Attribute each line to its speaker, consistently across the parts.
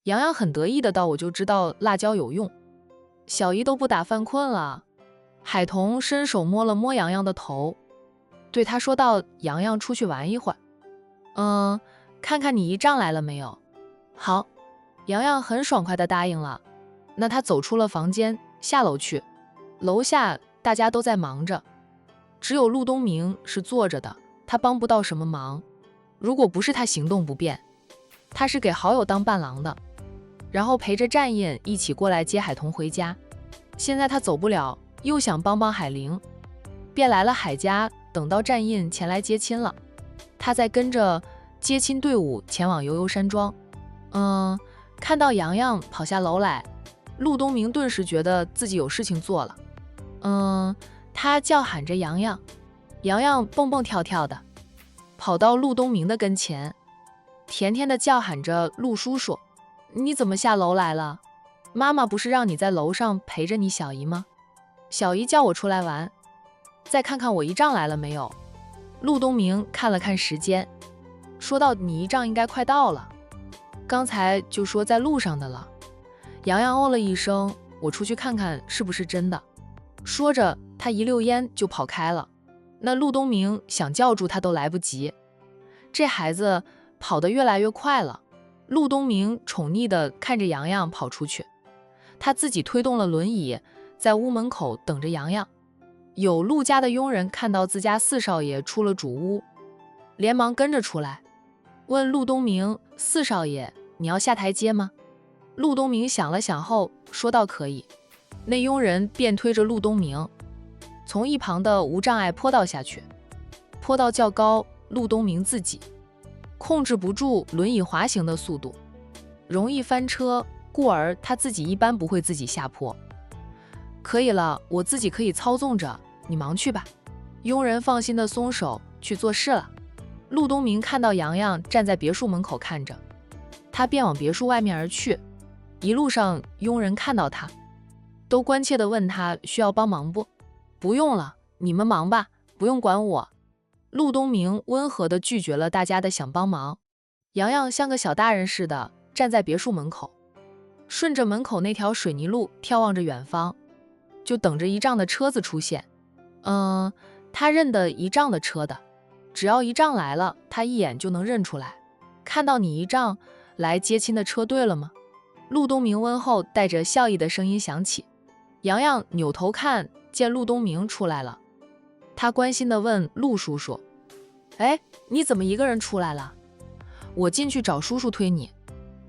Speaker 1: 洋洋很得意的道：“我就知道辣椒有用。”小姨都不打犯困了。海童伸手摸了摸洋洋的头，对他说道：“洋洋出去玩一会儿。看看你姨丈来了没有？”好，洋洋很爽快地答应了。那他走出了房间，下楼去。楼下大家都在忙着，只有陆东明是坐着的，他帮不到什么忙。如果不是他行动不便，他是给好友当伴郎的，然后陪着战印一起过来接海童回家。现在他走不了，又想帮帮海玲，便来了海家，等到战印前来接亲了，他再跟着接亲队伍前往悠悠山庄。看到洋洋跑下楼来，陆东明顿时觉得自己有事情做了。他叫喊着洋洋，洋洋蹦蹦跳跳的跑到陆东明的跟前，甜甜的叫喊着：“陆叔叔，你怎么下楼来了？妈妈不是让你在楼上陪着你小姨吗？小姨叫我出来玩，再看看我姨丈来了没有。”陆东明看了看时间，说道：“你姨丈应该快到了，刚才就说在路上的了。”洋洋哦了一声：“我出去看看是不是真的。”说着他一溜烟就跑开了。那陆东明想叫住他都来不及，这孩子跑得越来越快了。陆东明宠溺地看着洋洋跑出去，他自己推动了轮椅，在屋门口等着洋洋。有陆家的佣人看到自家四少爷出了主屋，连忙跟着出来，问陆东明：“四少爷，你要下台阶吗？”陆东明想了想后说道：“可以。”那佣人便推着陆东明从一旁的无障碍坡道下去，坡道较高，陆东明自己控制不住轮椅滑行的速度，容易翻车，故而他自己一般不会自己下坡。可以了，我自己可以操纵着，你忙去吧。佣人放心的松手去做事了。陆东明看到洋洋站在别墅门口看着，他便往别墅外面而去。一路上佣人看到他，都关切地问他需要帮忙不？不用了，你们忙吧，不用管我。陆东明温和地拒绝了大家的想帮忙。洋洋像个小大人似的站在别墅门口，顺着门口那条水泥路眺望着远方，就等着姨丈的车子出现。他认得姨丈的车的，只要姨丈来了，他一眼就能认出来。看到你姨丈来接亲的车对了吗？陆东明温厚带着笑意的声音响起。洋洋扭头看见陆东明出来了，他关心地问陆叔叔：“哎，你怎么一个人出来了？我进去找叔叔推你。”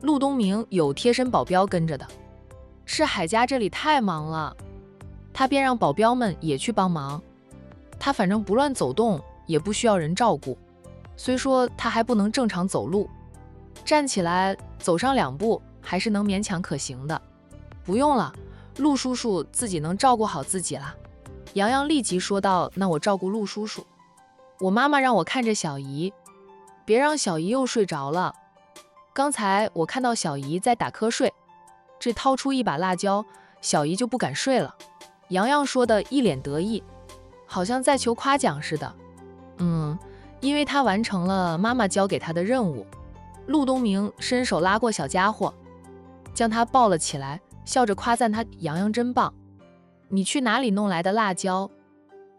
Speaker 1: 陆东明有贴身保镖跟着的，是海家这里太忙了，他便让保镖们也去帮忙。他反正不乱走动，也不需要人照顾，虽说他还不能正常走路，站起来走上2步还是能勉强可行的。不用了，陆叔叔自己能照顾好自己了。洋洋立即说道：“那我照顾陆叔叔，我妈妈让我看着小姨，别让小姨又睡着了。刚才我看到小姨在打瞌睡，这掏出一把辣椒，小姨就不敢睡了。”洋洋说的一脸得意，好像在求夸奖似的。因为他完成了妈妈交给他的任务。陆东明伸手拉过小家伙，将他抱了起来，笑着夸赞他：“洋洋真棒，你去哪里弄来的辣椒？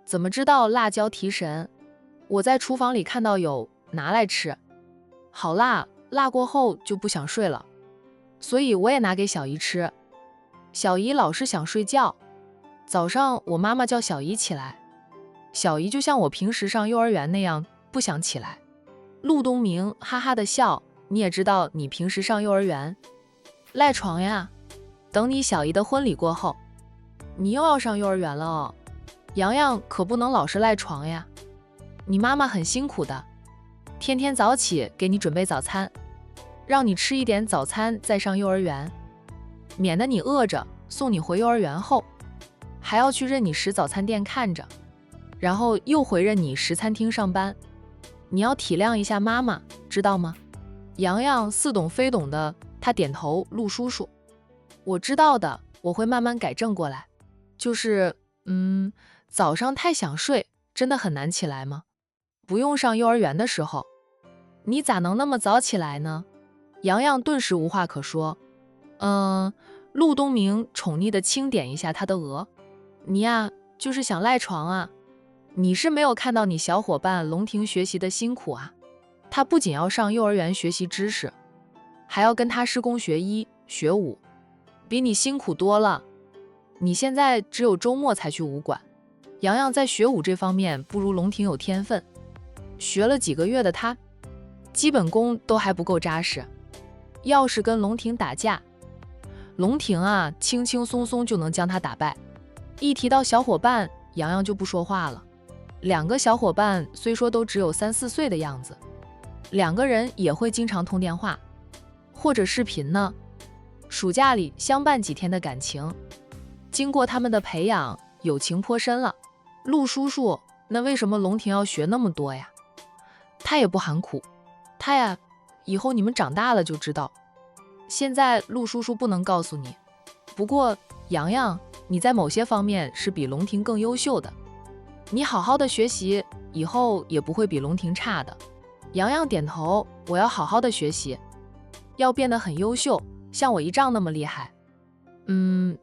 Speaker 1: 怎么知道辣椒提神？我在厨房里看到有，拿来吃。好辣，辣过后就不想睡了，所以我也拿给小姨吃。小姨老是想睡觉，早上我妈妈叫小姨起来，小姨就像我平时上幼儿园那样不想起来。”陆东明哈哈的笑：“你也知道你平时上幼儿园赖床呀，等你小姨的婚礼过后，你又要上幼儿园了哦。洋洋可不能老是赖床呀，你妈妈很辛苦的，天天早起给你准备早餐，让你吃一点早餐再上幼儿园，免得你饿着，送你回幼儿园后还要去任你食早餐店看着，然后又回任你食餐厅上班。你要体谅一下妈妈，知道吗？”洋洋似懂非懂的，他点头：“陆叔叔，我知道的，我会慢慢改正过来。就是早上太想睡，真的很难起来吗？不用上幼儿园的时候，你咋能那么早起来呢？洋洋顿时无话可说。陆东明宠溺地轻点一下他的额，你呀，就是想赖床啊？你是没有看到你小伙伴龙婷学习的辛苦啊？他不仅要上幼儿园学习知识，还要跟他师公学医学武，比你辛苦多了。你现在只有周末才去武馆，洋洋在学武这方面不如龙婷有天分，学了几个月的他，基本功都还不够扎实。要是跟龙婷打架，龙婷啊，轻轻松松就能将他打败。一提到小伙伴，洋洋就不说话了。两个小伙伴虽说都只有3、4岁的样子，两个人也会经常通电话或者视频呢。暑假里相伴几天的感情，经过他们的培养，友情颇深了。陆叔叔，那为什么龙婷要学那么多呀？他也不含苦，他呀，以后你们长大了就知道。现在陆叔叔不能告诉你，不过洋洋，你在某些方面是比龙婷更优秀的，你好好的学习，以后也不会比龙婷差的。洋洋点头，我要好好的学习，要变得很优秀，像我姨丈那么厉害。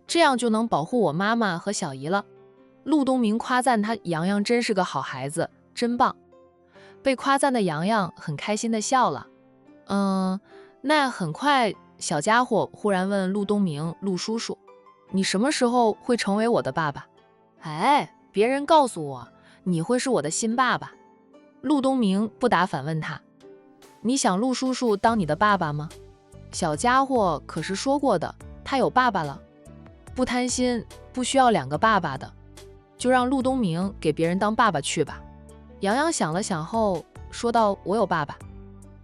Speaker 1: 这样就能保护我妈妈和小姨了。陆东明夸赞他，洋洋真是个好孩子，真棒。被夸赞的洋洋很开心的笑了。那很快，小家伙忽然问陆东明，陆叔叔，你什么时候会成为我的爸爸？哎，别人告诉我，你会是我的新爸爸。陆东明不答反问他，你想陆叔叔当你的爸爸吗？小家伙可是说过的，他有爸爸了，不贪心，不需要2个爸爸的，就让陆东明给别人当爸爸去吧。洋洋想了想后说道，我有爸爸，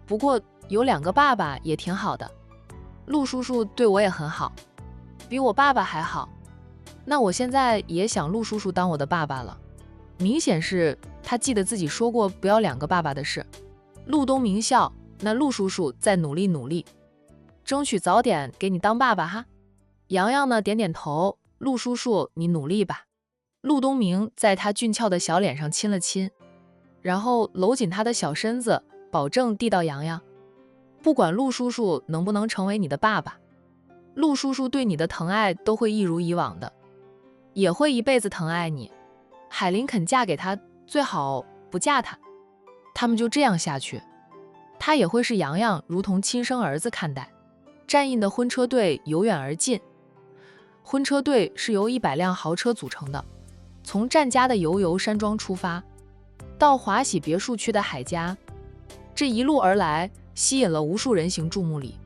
Speaker 1: 不过有2个爸爸也挺好的。陆叔叔对我也很好，比我爸爸还好。那我现在也想陆叔叔当我的爸爸了。明显是他记得自己说过不要2个爸爸的事。陆东明笑，那陆叔叔再努力努力，争取早点给你当爸爸哈。洋洋呢点点头，陆叔叔你努力吧。陆东明在他俊俏的小脸上亲了亲，然后搂紧他的小身子，保证递到洋洋，不管陆叔叔能不能成为你的爸爸，陆叔叔对你的疼爱都会一如以往的，也会一辈子疼爱你。海玲肯嫁给他，最好不嫁他，他们就这样下去，他也会是洋洋如同亲生儿子看待。战印的婚车队由远而近，婚车队是由100辆豪车组成的，从战家的油山庄出发，到华喜别墅区的海家，这一路而来，吸引了无数人行注目礼，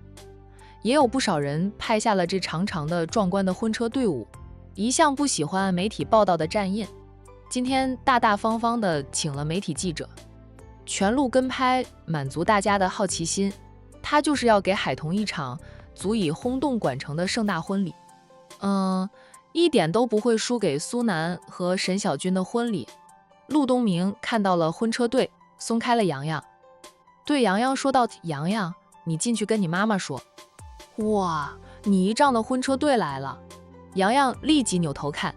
Speaker 1: 也有不少人拍下了这长长的壮观的婚车队伍。一向不喜欢媒体报道的战印，今天大大方方的请了媒体记者，全路跟拍，满足大家的好奇心。他就是要给海童一场足以轰动馆城的盛大婚礼。一点都不会输给苏南和沈小军的婚礼。陆东明看到了婚车队，松开了洋洋，对洋洋说道，洋洋，你进去跟你妈妈说。哇，你姨丈的婚车队来了。洋洋立即扭头看，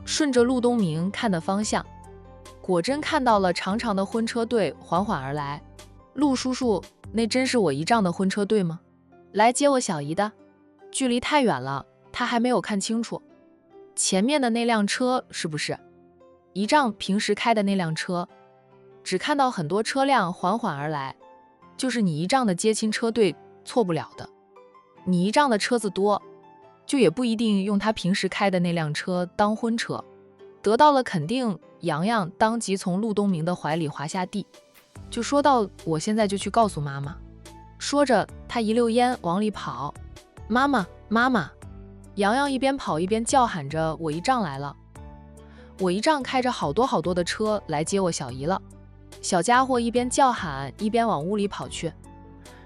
Speaker 1: 顺着陆东明看的方向，果真看到了长长的婚车队缓缓而来。陆叔叔，那真是我姨丈的婚车队吗？来接我小姨的。距离太远了，他还没有看清楚。前面的那辆车是不是姨丈平时开的那辆车？只看到很多车辆缓缓而来，就是你姨丈的接亲车队，错不了的。你姨丈的车子多，就也不一定用他平时开的那辆车当婚车。得到了肯定，洋洋当即从陆东明的怀里滑下地，就说道，我现在就去告诉妈妈。说着他一溜烟往里跑。妈妈，妈妈！洋洋一边跑一边叫喊着，我姨丈来了。我姨丈开着好多好多的车来接我小姨了。小家伙一边叫喊一边往屋里跑去，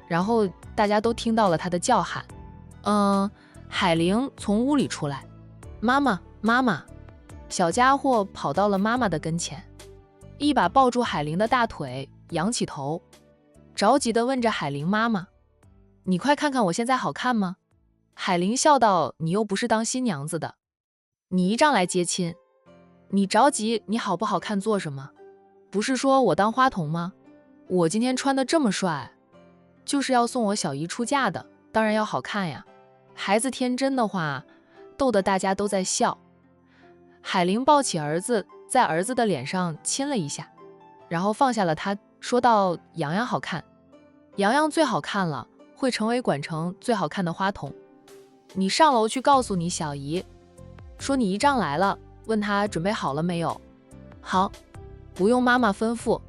Speaker 1: 然后大家都听到了他的叫喊。海玲从屋里出来，妈妈，妈妈！小家伙跑到了妈妈的跟前，一把抱住海玲的大腿，仰起头，着急地问着海玲妈妈，你快看看我现在好看吗？海玲笑道，你又不是当新娘子的，你姨丈来接亲，你着急你好不好看做什么？不是说我当花童吗？我今天穿得这么帅，就是要送我小姨出嫁的，当然要好看呀。孩子天真的话，逗得大家都在笑。海玲抱起儿子，在儿子的脸上亲了一下，然后放下了他，说道：洋洋好看，洋洋最好看了，会成为管城最好看的花童。你上楼去告诉你小姨，说你姨丈来了，问他准备好了没有。好，不用妈妈吩咐。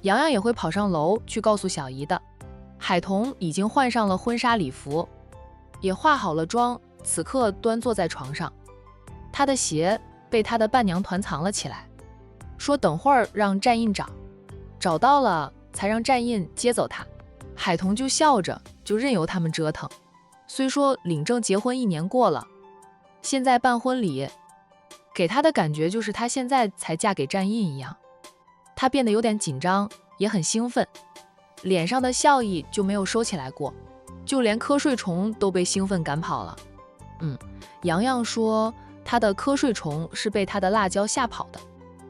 Speaker 1: 洋洋也会跑上楼去告诉小姨的。海童已经换上了婚纱礼服，也化好了妆，此刻端坐在床上。他的鞋被他的伴娘团藏了起来，说等会儿让战印找，找到了才让战印接走他。海童就笑着，就任由他们折腾。虽说领证结婚1年过了，现在办婚礼，给他的感觉就是他现在才嫁给战印一样。他变得有点紧张，也很兴奋，脸上的笑意就没有收起来过，就连瞌睡虫都被兴奋赶跑了。洋洋说他的瞌睡虫是被他的辣椒吓跑的。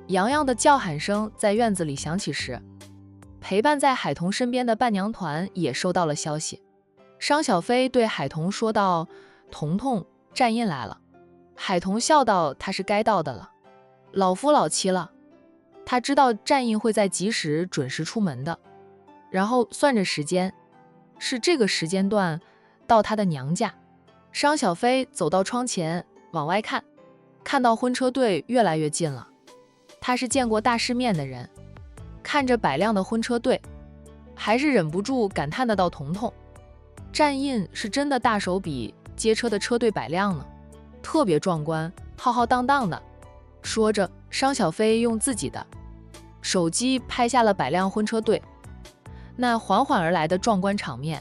Speaker 1: 洋洋的叫喊声在院子里响起时，陪伴在海童身边的伴娘团也收到了消息。商小飞对海童说道：童童，战印来了。海童笑道：他是该到的了，老夫老妻了。他知道战印会在及时准时出门的，然后算着时间，是这个时间段到他的娘家。商小飞走到窗前往外看，看到婚车队越来越近了。他是见过大世面的人，看着百辆的婚车队，还是忍不住感叹得到：童童，战印是真的大手笔接车的车队百辆呢，特别壮观，浩浩荡荡的。说着，商小飞用自己的手机拍下了百辆婚车队那缓缓而来的壮观场面。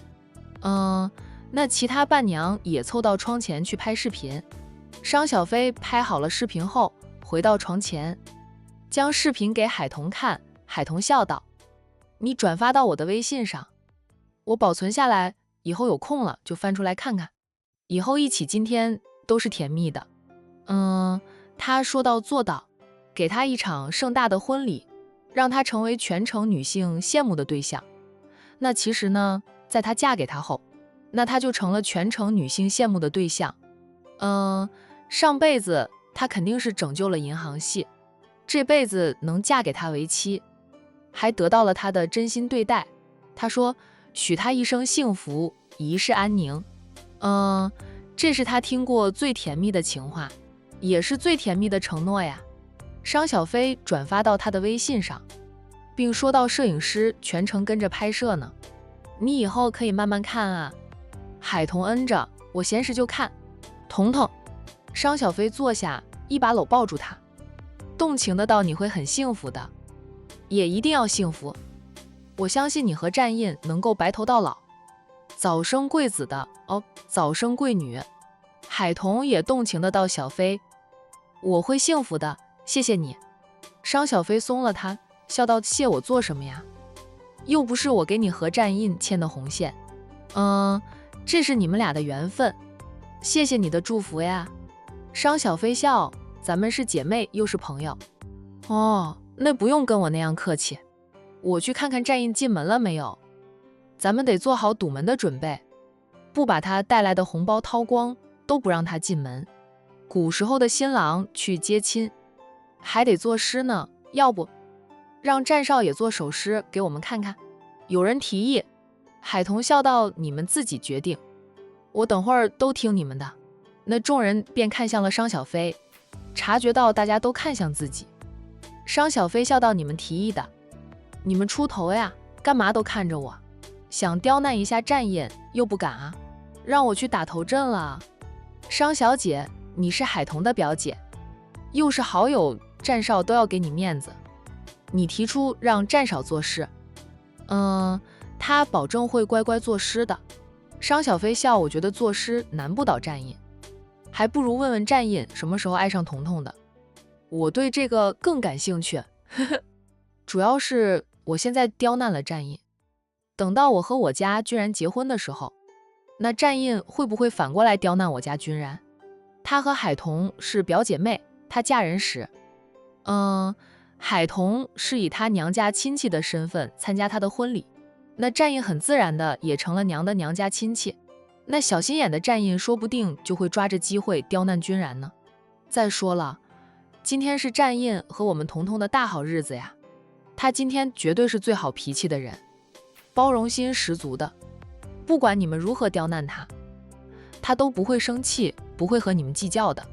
Speaker 1: 那其他伴娘也凑到窗前去拍视频。商小飞拍好了视频后，回到床前，将视频给海童看。海童笑道：你转发到我的微信上，我保存下来，以后有空了就翻出来看看，以后一起今天都是甜蜜的。他说到做到，给他一场盛大的婚礼，让他成为全城女性羡慕的对象。那其实呢，在她嫁给他后，那她就成了全城女性羡慕的对象。上辈子她肯定是拯救了银行系，这辈子能嫁给他为妻，还得到了他的真心对待。他说许他一生幸福，一世安宁。这是他听过最甜蜜的情话，也是最甜蜜的承诺呀。商小飞转发到他的微信上，并说到摄影师全程跟着拍摄呢，你以后可以慢慢看啊。海童嗯着，我闲时就看。童童，商小飞坐下，一把搂抱住他，动情的道：你会很幸福的，也一定要幸福。我相信你和战印能够白头到老，早生贵子的早生贵女。海童也动情的道：小飞，我会幸福的，谢谢你。商小飞松了他，笑道：谢我做什么呀？又不是我给你和战印牵的红线。这是你们俩的缘分，谢谢你的祝福呀。商小飞笑：咱们是姐妹又是朋友。那不用跟我那样客气，我去看看战印进门了没有，咱们得做好堵门的准备，不把他带来的红包掏光，都不让他进门。古时候的新郎去接亲还得作诗呢，要不让战少也做首诗给我们看看。有人提议，海童笑道：你们自己决定，我等会儿都听你们的。那众人便看向了商小飞，察觉到大家都看向自己。商小飞笑道：你们提议的，你们出头呀，干嘛都看着我，想刁难一下战印又不敢啊，让我去打头阵了。商小姐，你是海童的表姐，又是好友，战少都要给你面子，你提出让战少作诗，他保证会乖乖作诗的。商小飞笑：我觉得作诗难不倒战印，还不如问问战印什么时候爱上童童的，我对这个更感兴趣。主要是我现在刁难了战印，等到我和我家君然结婚的时候，那战印会不会反过来刁难我家君然？她和海童是表姐妹，她嫁人时，海童是以她娘家亲戚的身份参加她的婚礼，那战印很自然的也成了娘的娘家亲戚。那小心眼的战印说不定就会抓着机会刁难君然呢。再说了，今天是战印和我们彤彤的大好日子呀，他今天绝对是最好脾气的人，包容心十足的，不管你们如何刁难他，他都不会生气，不会和你们计较的。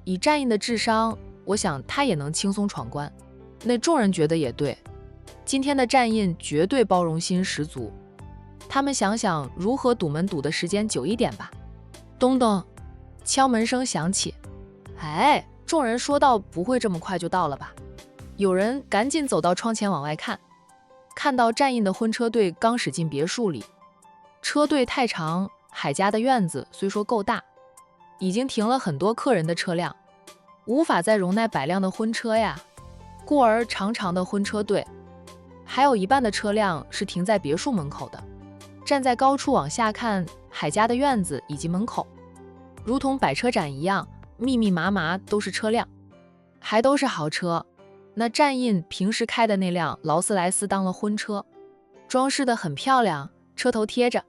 Speaker 1: 以战印的智商，我想他也能轻松闯关。那众人觉得也对，今天的战印绝对包容心十足。他们想想如何堵门堵的时间久一点吧。咚咚，敲门声响起。哎，众人说道，不会这么快就到了吧？有人赶紧走到窗前往外看，看到战印的婚车队刚驶进别墅里。车队太长，海家的院子虽说够大，已经停了很多客人的车辆，无法再容纳百辆的婚车呀。故而长长的婚车队，还有一半的车辆是停在别墅门口的。站在高处往下看，海家的院子以及门口，如同摆车展一样，密密麻麻都是车辆，还都是豪车。那战印平时开的那辆劳斯莱斯当了婚车，装饰得很漂亮，车头贴着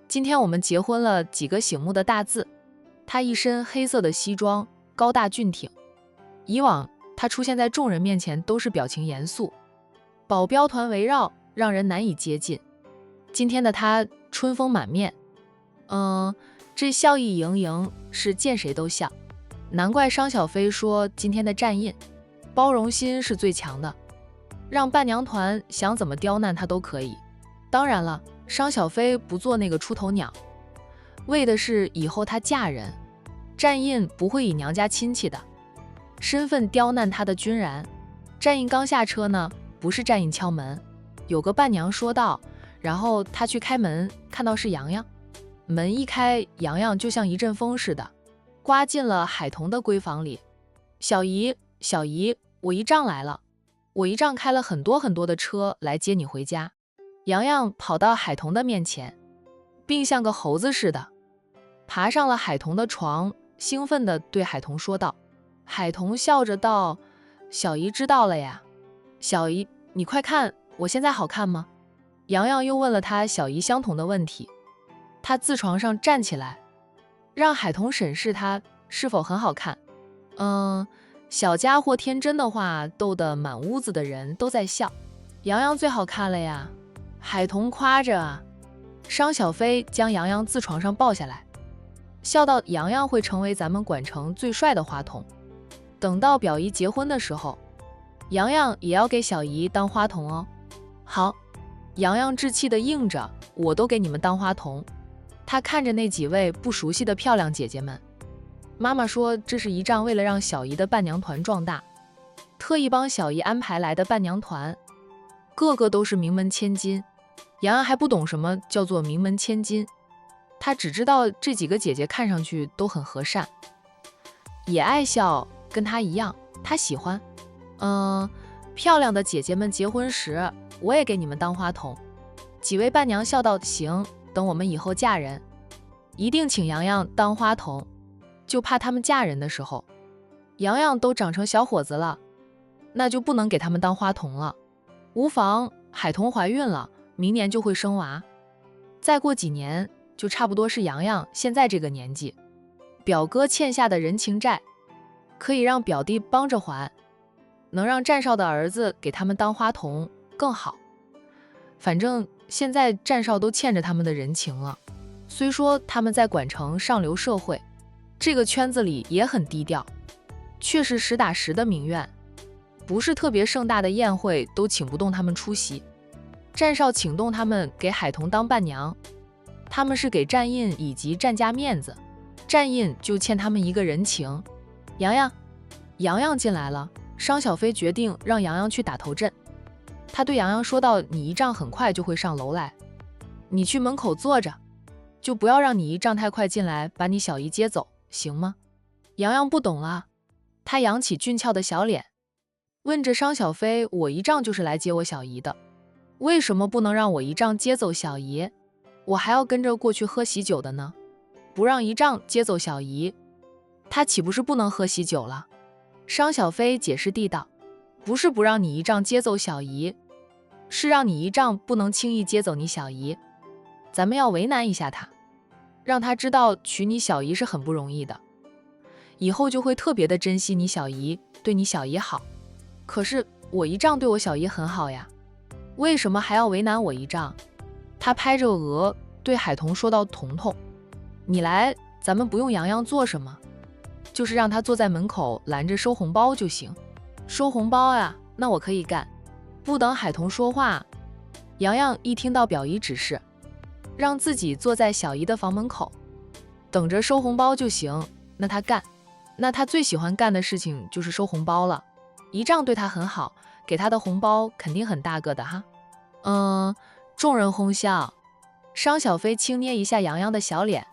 Speaker 1: 今天我们结婚了几个醒目的大字。他一身黑色的西装，高大俊挺。以往他出现在众人面前都是表情严肃，保镖团围绕，让人难以接近。今天的他春风满面，这笑意盈盈，是见谁都笑。难怪商小飞说今天的战印包容心是最强的，让伴娘团想怎么刁难他都可以。当然了，商小飞不做那个出头鸟，为的是以后她嫁人，战印不会以娘家亲戚的身份刁难她的君然。战印刚下车呢，不是战印敲门，有个伴娘说道，然后他去开门，看到是洋洋。门一开，洋洋就像一阵风似的，刮进了海彤的闺房里。小姨，小姨，我姨丈来了，我姨丈开了很多很多的车来接你回家。洋洋跑到海彤的面前，并像个猴子似的爬上了海彤的床，兴奋地对海彤说道。海彤笑着道，小姨知道了呀。小姨，你快看，我现在好看吗？洋洋又问了他小姨相同的问题。他自床上站起来，让海彤审视他是否很好看。小家伙天真的话逗得满屋子的人都在笑。洋洋最好看了呀，海彤夸着啊。商小飞将洋洋自床上抱下来，笑道，洋洋会成为咱们管城最帅的花童，等到表姨结婚的时候，洋洋也要给小姨当花童哦。好，洋洋稚气地应着，我都给你们当花童。他看着那几位不熟悉的漂亮姐姐们，妈妈说这是姨丈为了让小姨的伴娘团壮大，特意帮小姨安排来的伴娘团，个个都是名门千金。洋洋还不懂什么叫做名门千金，他只知道这几个姐姐看上去都很和善，也爱笑，跟他一样，他喜欢。漂亮的姐姐们结婚时，我也给你们当花童。几位伴娘笑道，行，等我们以后嫁人，一定请洋洋当花童，就怕他们嫁人的时候，洋洋都长成小伙子了，那就不能给他们当花童了。无妨，海彤怀孕了，明年就会生娃，再过几年就差不多是洋洋现在这个年纪。表哥欠下的人情债，可以让表弟帮着还，能让战少的儿子给他们当花童更好。反正现在战少都欠着他们的人情了。虽说他们在管城上流社会这个圈子里也很低调，却是实打实的名媛，不是特别盛大的宴会都请不动他们出席。战少请动他们给海彤当伴娘，他们是给战印以及战家面子，战印就欠他们一个人情。洋洋进来了，商小飞决定让洋洋去打头阵。他对洋洋说道，你姨丈很快就会上楼来，你去门口坐着，就不要让你姨丈太快进来把你小姨接走，行吗？洋洋不懂了，他扬起俊俏的小脸，问着商小飞，我姨丈就是来接我小姨的，为什么不能让我姨丈接走小姨？我还要跟着过去喝喜酒的呢。不让姨丈接走小姨，他岂不是不能喝喜酒了？商小飞解释地道，不是不让你姨丈接走小姨，是让你姨丈不能轻易接走你小姨，咱们要为难一下他，让他知道娶你小姨是很不容易的，以后就会特别的珍惜你小姨，对你小姨好。可是我姨丈对我小姨很好呀，为什么还要为难我姨丈？他拍着额对海童说道：彤彤，你来，咱们不用洋洋做什么，就是让他坐在门口拦着收红包就行。收红包啊，那我可以干。不等海童说话，洋洋一听到表姨指示，让自己坐在小姨的房门口，等着收红包就行，那他干。那他最喜欢干的事情就是收红包了。姨丈对他很好，给他的红包肯定很大个的哈。众人哄笑。商小飞轻捏一下洋洋的小脸，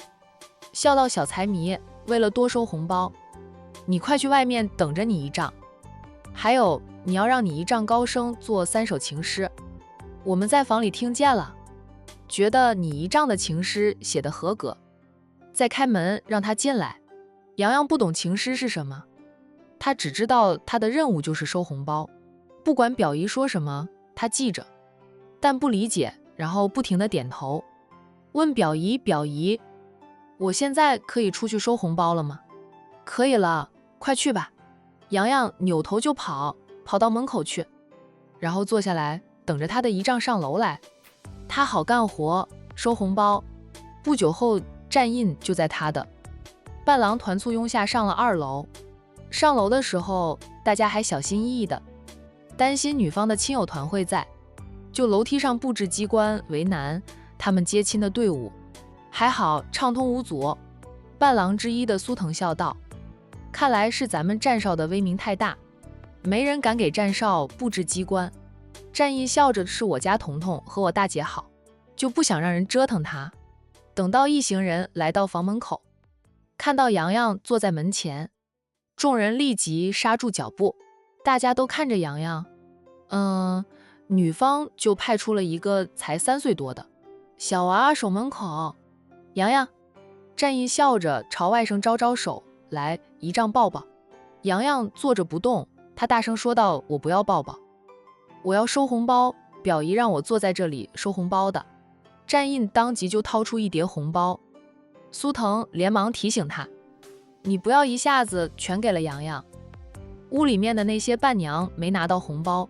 Speaker 1: 笑道：小财迷，为了多收红包，你快去外面等着你姨丈。还有，你要让你姨丈高声做3首情诗，我们在房里听见了，觉得你姨丈的情诗写得合格，再开门让他进来。洋洋不懂情诗是什么，他只知道他的任务就是收红包，不管表姨说什么，他记着，但不理解，然后不停地点头，问表姨：表姨，我现在可以出去收红包了吗？可以了，快去吧。洋洋扭头就跑到门口去，然后坐下来等着他的姨丈上楼来。他好干活，收红包。不久后，站印就在他的伴郎团簇拥下上了2楼。上楼的时候，大家还小心翼翼的，担心女方的亲友团会在，就楼梯上布置机关为难他们接亲的队伍。还好畅通无阻。伴郎之一的苏腾笑道：看来是咱们站哨的威名太大，没人敢给站哨布置机关。站印笑着：是我家彤彤和我大姐好，就不想让人折腾她。等到一行人来到房门口，看到洋洋坐在门前，众人立即刹住脚步，大家都看着洋洋。女方就派出了一个才3岁多的小娃守门口。洋洋，站印笑着朝外甥招招手，来，姨丈抱抱。洋洋坐着不动，他大声说道：我不要抱抱，我要收红包，表姨让我坐在这里收红包的。站印当即就掏出一叠红包，苏腾连忙提醒他：你不要一下子全给了洋洋，屋里面的那些伴娘没拿到红包，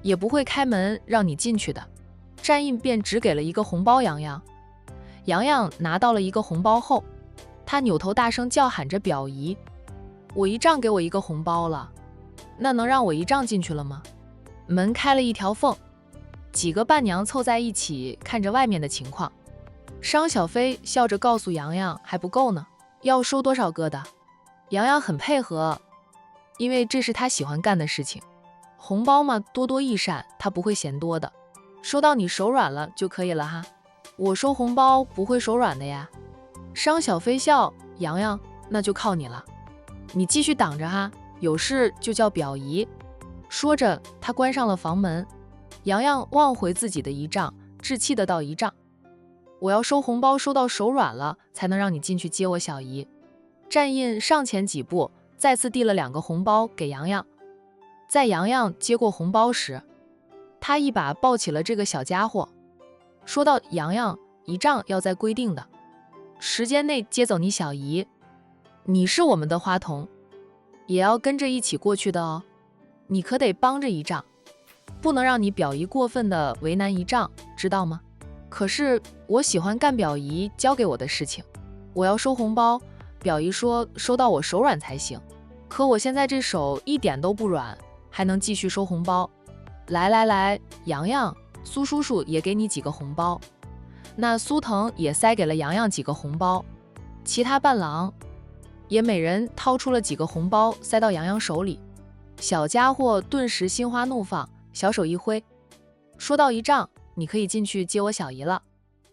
Speaker 1: 也不会开门让你进去的。站印便只给了一个红包洋洋。洋洋拿到了一个红包后，他扭头大声叫喊着：表姨，我姨丈给我一个红包了，那能让我姨丈进去了吗？门开了一条缝，几个伴娘凑在一起看着外面的情况。商小飞笑着告诉洋洋还不够呢，要收多少个的。洋洋很配合，因为这是他喜欢干的事情。红包嘛，多多益善，他不会嫌多的，收到你手软了就可以了哈。我收红包不会手软的呀。商小飞笑：洋洋，那就靠你了，你继续挡着哈，有事就叫表姨。说着他关上了房门。洋洋望回自己的姨丈，稚气的道：姨丈，我要收红包收到手软了，才能让你进去接我小姨。站印上前几步，再次递了2个红包给洋洋。在洋洋接过红包时，他一把抱起了这个小家伙，说道：洋洋，姨丈要在规定的时间内接走你小姨，你是我们的花童，也要跟着一起过去的哦，你可得帮着姨丈，不能让你表姨过分的为难姨丈，知道吗？可是我喜欢干表姨交给我的事情，我要收红包，表姨说收到我手软才行，可我现在这手一点都不软，还能继续收红包。来来来，洋洋，苏叔叔也给你几个红包。那苏腾也塞给了洋洋几个红包，其他伴郎也每人掏出了几个红包塞到洋洋手里。小家伙顿时心花怒放，小手一挥，说道：姨丈，你可以进去接我小姨了。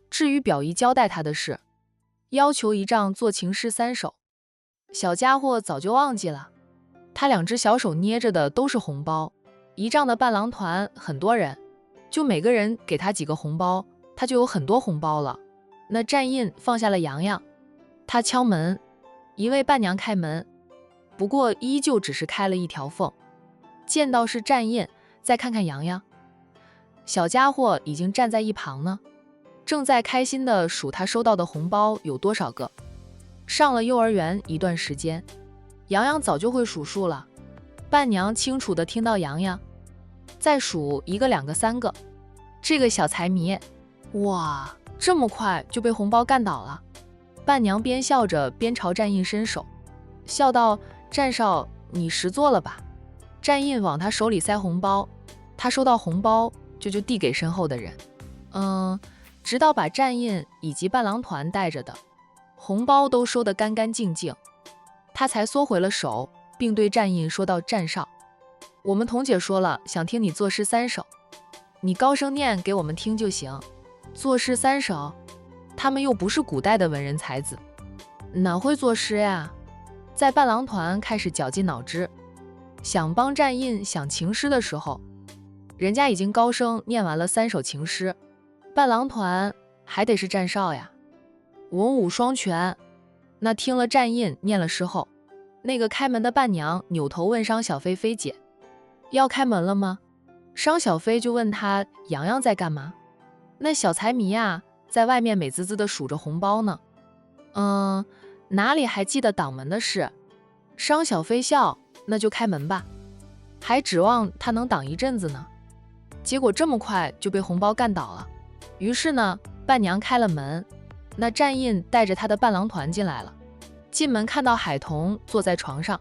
Speaker 1: 至于表姨交代他的事，要求姨丈做情诗3首，小家伙早就忘记了，他2只小手捏着的都是红包。姨丈的伴郎团很多人，就每个人给他几个红包，他就有很多红包了。那站印放下了洋洋，他敲门，一位伴娘开门，不过依旧只是开了一条缝。见到是站印，再看看洋洋，小家伙已经站在一旁呢，正在开心地数他收到的红包有多少个。上了幼儿园一段时间，洋洋早就会数数了。伴娘清楚地听到洋洋再数1个、2个、3个，这个小财迷，哇，这么快就被红包干倒了。伴娘边笑着边朝战印伸手，笑道：“战少，你识做了吧？”战印往他手里塞红包，他收到红包就递给身后的人，直到把战印以及伴郎团带着的红包都收得干干净净，他才缩回了手，并对战印说道：“战少，我们童姐说了，想听你作诗3首，你高声念给我们听就行。”作诗3首？他们又不是古代的文人才子，哪会作诗呀？在伴郎团开始绞尽脑汁想帮战印想情诗的时候，人家已经高声念完了3首情诗，伴郎团还得是战少呀，文武双全。那听了战印念了诗后，那个开门的伴娘扭头问商小飞飞姐：“要开门了吗？”商小飞就问她：“洋洋在干嘛？”那小财迷啊，在外面美滋滋地数着红包呢。哪里还记得挡门的事？商小飞笑：“那就开门吧，还指望他能挡一阵子呢。”结果这么快就被红包干倒了。于是呢，伴娘开了门，那战印带着他的伴郎团进来了。进门看到海童坐在床上，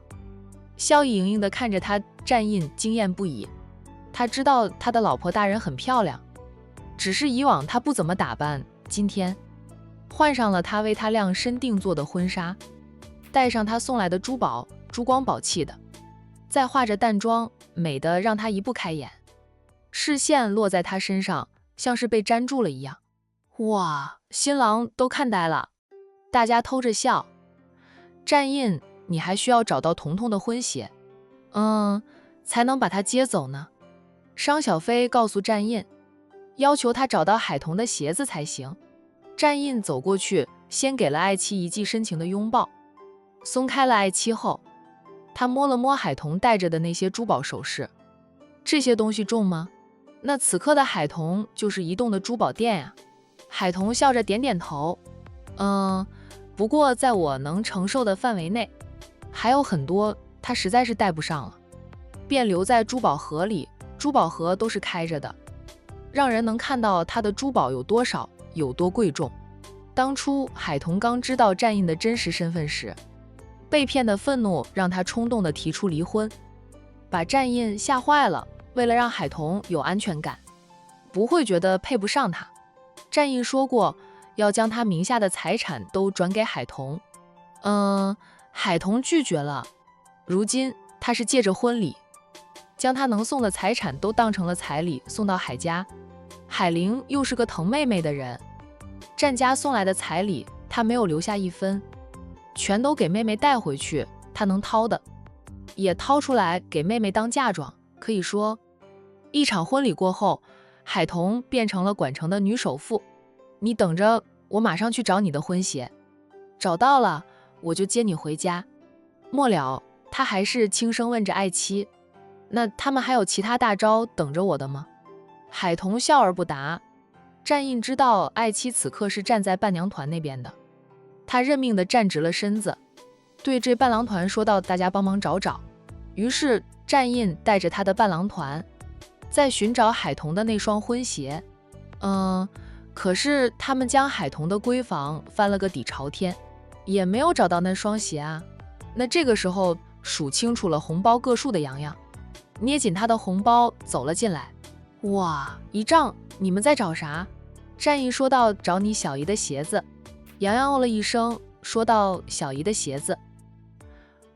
Speaker 1: 笑意盈盈地看着他，战印惊艳不已。他知道他的老婆大人很漂亮，只是以往他不怎么打扮，今天换上了他为他量身定做的婚纱，带上他送来的珠宝，珠光宝气的，再化着淡妆，美得让他移不开眼。视线落在他身上，像是被粘住了一样。哇，新郎都看呆了，大家偷着笑。战印，你还需要找到彤彤的婚鞋，才能把他接走呢。商小飞告诉战印，要求他找到海童的鞋子才行。战印走过去，先给了爱妻一记深情的拥抱，松开了爱妻后，他摸了摸海童戴着的那些珠宝首饰，这些东西重吗？那此刻的海童就是移动的珠宝店呀。海童笑着点点头，不过在我能承受的范围内，还有很多他实在是带不上了，便留在珠宝盒里，珠宝盒都是开着的，让人能看到他的珠宝有多少，有多贵重。当初海童刚知道战印的真实身份时，被骗的愤怒让他冲动地提出离婚，把战印吓坏了。为了让海童有安全感，不会觉得配不上他，战印说过要将他名下的财产都转给海童，海童拒绝了。如今他是借着婚礼，将他能送的财产都当成了彩礼送到海家。海玲又是个疼妹妹的人，战家送来的彩礼他没有留下一分，全都给妹妹带回去，他能掏的也掏出来给妹妹当嫁妆。可以说，一场婚礼过后，海童变成了管城的女首富。你等着，我马上去找你的婚鞋，找到了我就接你回家。末了，他还是轻声问着爱妻：“那他们还有其他大招等着我的吗？”海童笑而不答。战印知道爱妻此刻是站在伴娘团那边的，他认命地站直了身子，对这伴郎团说道：“大家帮忙找找。”于是战印带着他的伴郎团在寻找海童的那双婚鞋。可是他们将海童的闺房翻了个底朝天，也没有找到那双鞋啊。那这个时候数清楚了红包个数的洋洋捏紧他的红包走了进来。哇，姨丈，你们在找啥？战印说道：“找你小姨的鞋子。”洋洋哦了一声，说道：“小姨的鞋子，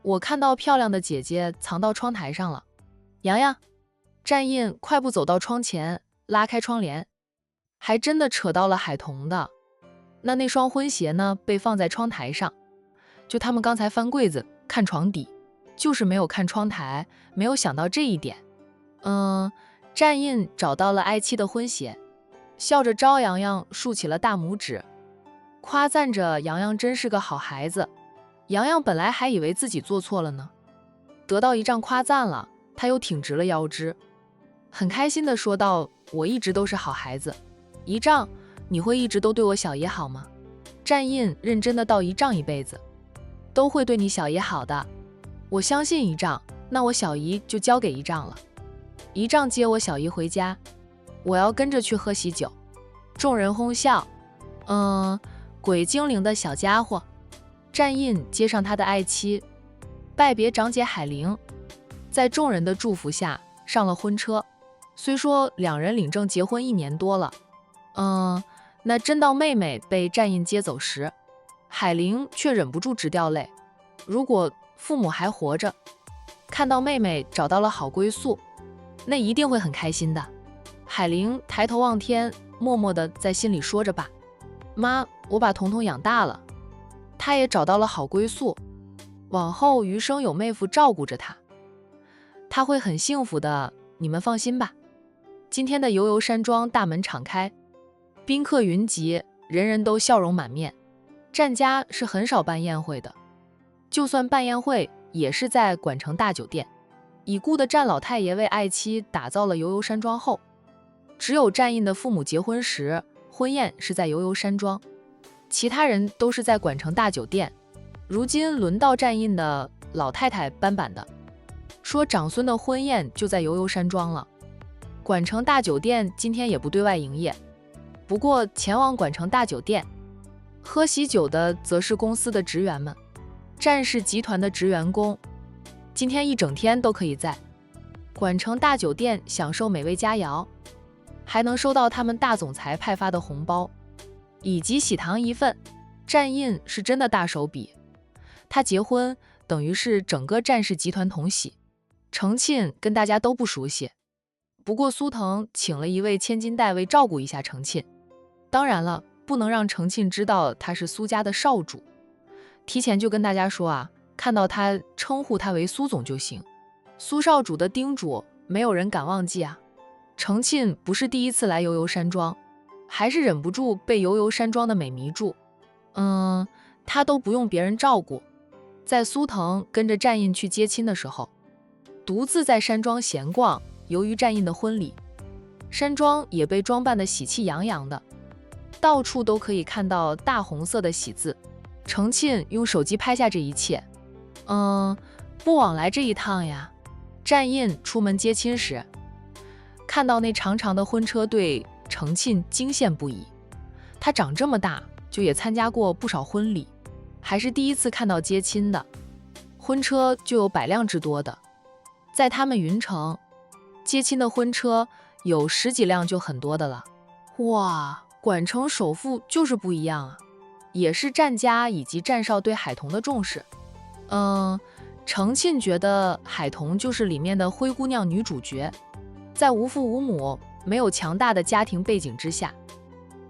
Speaker 1: 我看到漂亮的姐姐藏到窗台上了。”洋洋，战印快步走到窗前，拉开窗帘，还真的扯到了海童的。那双婚鞋呢，被放在窗台上，就他们刚才翻柜子看床底，就是没有看窗台，没有想到这一点。战印找到了爱妻的婚鞋，笑着朝洋洋竖起了大拇指，夸赞着洋洋真是个好孩子。洋洋本来还以为自己做错了呢，得到姨丈夸赞了，他又挺直了腰肢。很开心地说道：“我一直都是好孩子。姨丈，你会一直都对我小姨好吗？”战印认真地道：“姨丈一辈子都会对你小姨好的，我相信姨丈。那我小姨就交给姨丈了。姨丈接我小姨回家，我要跟着去喝喜酒。”众人哄笑。鬼精灵的小家伙。战印接上他的爱妻，拜别长姐海玲，在众人的祝福下上了婚车。虽说两人领证结婚1年多了，那真到妹妹被战印接走时，海玲却忍不住直掉泪。如果父母还活着，看到妹妹找到了好归宿，那一定会很开心的。海玲抬头望天，默默地在心里说着：“爸妈，我把彤彤养大了，她也找到了好归宿，往后余生有妹夫照顾着她，她会很幸福的，你们放心吧。”今天的悠悠山庄大门敞开，宾客云集，人人都笑容满面。战家是很少办宴会的，就算办宴会，也是在管城大酒店。已故的战老太爷为爱妻打造了悠悠山庄后，只有战印的父母结婚时，婚宴是在悠悠山庄，其他人都是在管城大酒店。如今轮到战印的老太太搬板的，说长孙的婚宴就在悠悠山庄了。管城大酒店今天也不对外营业，不过前往管城大酒店喝喜酒的则是公司的职员们，战氏集团的职员工，今天一整天都可以在管城大酒店享受美味佳肴，还能收到他们大总裁派发的红包以及喜糖一份。战印是真的大手笔，他结婚等于是整个战氏集团同喜。程沁跟大家都不熟悉，不过苏腾请了一位千金代为照顾一下程沁，当然了，不能让程沁知道他是苏家的少主，提前就跟大家说啊，看到他称呼他为苏总就行。苏少主的叮嘱没有人敢忘记啊。程沁不是第一次来悠悠山庄，还是忍不住被悠悠山庄的美迷住。他都不用别人照顾，在苏腾跟着战印去接亲的时候，独自在山庄闲逛。由于战印的婚礼，山庄也被装扮得喜气洋洋的，到处都可以看到大红色的喜字。程沁用手机拍下这一切。不枉来这一趟呀。战印出门接亲时，看到那长长的婚车队，程沁惊羡不已。他长这么大就也参加过不少婚礼，还是第一次看到接亲的婚车就有100辆之多的。在他们云城接亲的婚车有10几辆就很多的了。哇，管城首富就是不一样啊，也是战家以及战少对海童的重视。程沁觉得海童就是里面的灰姑娘女主角，在无父无母、没有强大的家庭背景之下，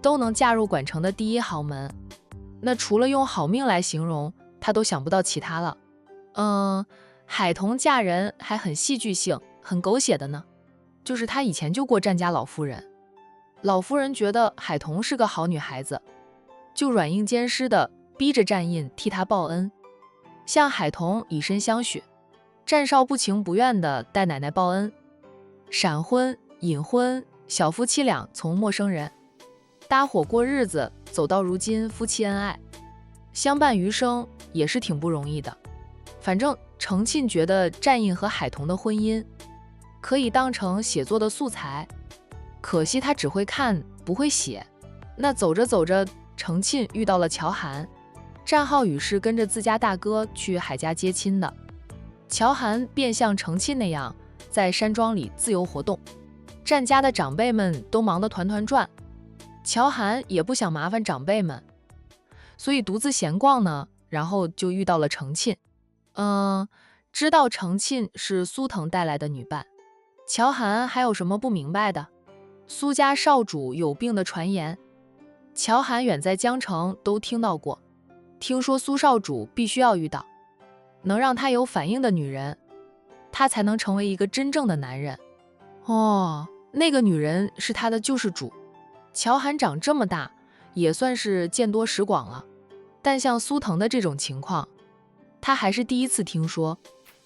Speaker 1: 都能嫁入管城的第一豪门。那除了用好命来形容，他都想不到其他了。海童嫁人还很戏剧性，很狗血的呢。就是他以前就过战家老夫人，老夫人觉得海童是个好女孩子，就软硬兼施的逼着战印替她报恩，向海童以身相许。战少不情不愿的带奶奶报恩，闪婚、隐婚，小夫妻俩从陌生人搭伙过日子，走到如今夫妻恩爱，相伴余生也是挺不容易的。反正程沁觉得战印和海童的婚姻可以当成写作的素材，可惜他只会看不会写。那走着走着，程沁遇到了乔涵。战浩宇是跟着自家大哥去海家接亲的，乔涵便像程沁那样在山庄里自由活动，战家的长辈们都忙得团团转，乔涵也不想麻烦长辈们，所以独自闲逛呢，然后就遇到了程沁。知道程沁是苏腾带来的女伴，乔涵还有什么不明白的？苏家少主有病的传言，乔涵远在江城都听到过。听说苏少主必须要遇到能让他有反应的女人，他才能成为一个真正的男人。那个女人是他的救世主。乔涵长这么大，也算是见多识广了，但像苏腾的这种情况，他还是第一次听说。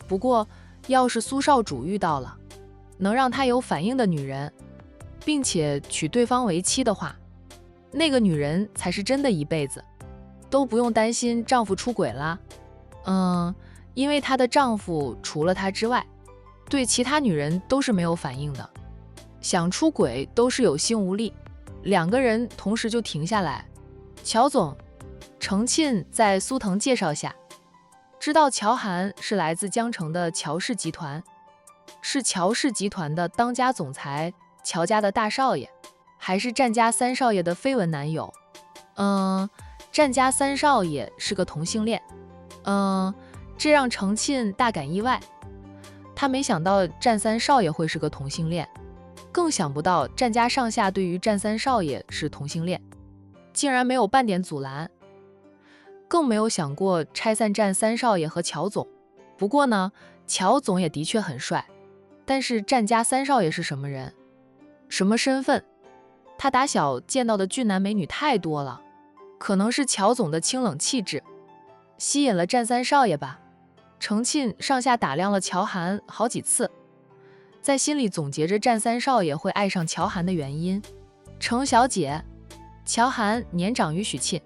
Speaker 1: 不过要是苏少主遇到了，能让他有反应的女人，并且娶对方为妻的话，那个女人才是真的一辈子都不用担心丈夫出轨啦。因为她的丈夫除了她之外，对其他女人都是没有反应的，想出轨都是有心无力。两个人同时就停下来。乔总，程沁在苏腾介绍下知道乔涵是来自江城的乔氏集团，是乔氏集团的当家总裁，乔家的大少爷，还是战家三少爷的绯闻男友。战家三少爷是个同性恋。这让程沁大感意外。他没想到战三少爷会是个同性恋，更想不到战家上下对于战三少爷是同性恋竟然没有半点阻拦，更没有想过拆散战三少爷和乔总。不过呢，乔总也的确很帅，但是战家三少爷是什么人，什么身份？他打小见到的俊男美女太多了，可能是乔总的清冷气质吸引了战三少爷吧。程沁上下打量了乔涵好几次，在心里总结着战三少爷会爱上乔涵的原因。程小姐，乔涵年长于许沁，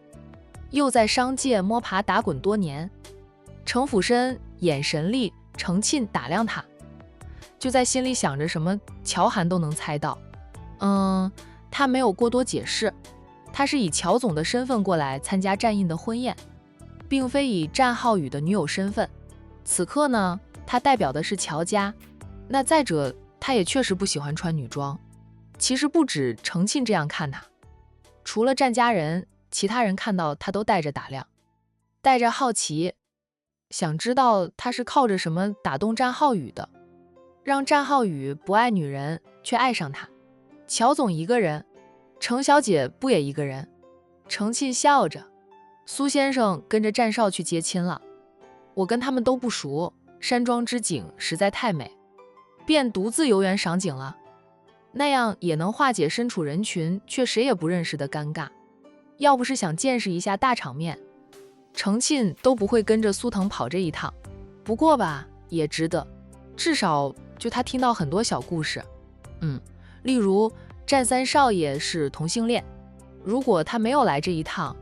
Speaker 1: 又在商界摸爬打滚多年，程俯身眼神里，程沁打量他，就在心里想着什么乔涵都能猜到。他没有过多解释，他是以乔总的身份过来参加战印的婚宴，并非以战浩宇的女友身份。此刻呢，他代表的是乔家。那再者，他也确实不喜欢穿女装。其实不止程沁这样看他，除了战家人，其他人看到他都带着打量，带着好奇，想知道他是靠着什么打动战浩宇的，让战浩宇不爱女人却爱上他。乔总一个人，程小姐不也一个人？程沁笑着，苏先生跟着战少去接亲了，我跟他们都不熟，山庄之景实在太美，便独自游园赏景了，那样也能化解身处人群却谁也不认识的尴尬。要不是想见识一下大场面，程沁都不会跟着苏腾跑这一趟。不过吧，也值得，至少就他听到很多小故事。例如战三少爷是同性恋，如果他没有来这一趟，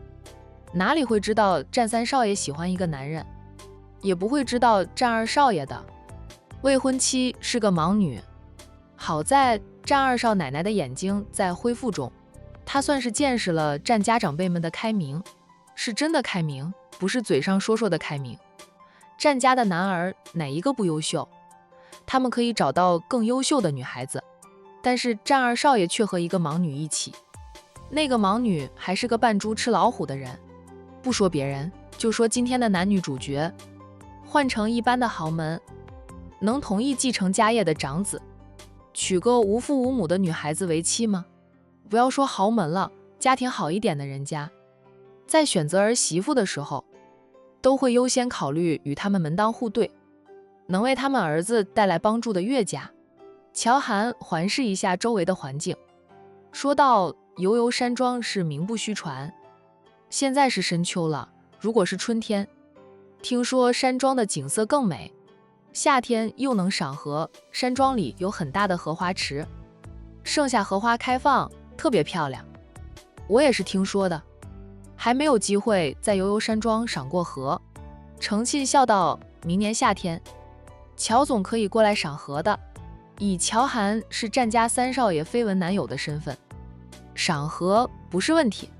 Speaker 1: 哪里会知道战三少爷喜欢一个男人，也不会知道战二少爷的未婚妻是个盲女。好在战二少奶奶的眼睛在恢复中，他算是见识了战家长辈们的开明，是真的开明，不是嘴上说说的开明。战家的男儿哪一个不优秀？他们可以找到更优秀的女孩子，但是战二少爷却和一个盲女一起，那个盲女还是个扮猪吃老虎的人。不说别人，就说今天的男女主角，换成一般的豪门，能同意继承家业的长子，娶个无父无母的女孩子为妻吗？不要说豪门了，家庭好一点的人家，在选择儿媳妇的时候，都会优先考虑与他们门当户对，能为他们儿子带来帮助的岳家。乔涵环视一下周围的环境，说道：悠悠山庄是名不虚传，现在是深秋了，如果是春天，听说山庄的景色更美，夏天又能赏荷，山庄里有很大的荷花池，盛夏荷花开放，特别漂亮。我也是听说的，还没有机会在悠悠山庄赏过荷。程沁笑道：明年夏天，乔总可以过来赏荷的，以乔涵是战家三少爷绯闻男友的身份，赏荷不是问题。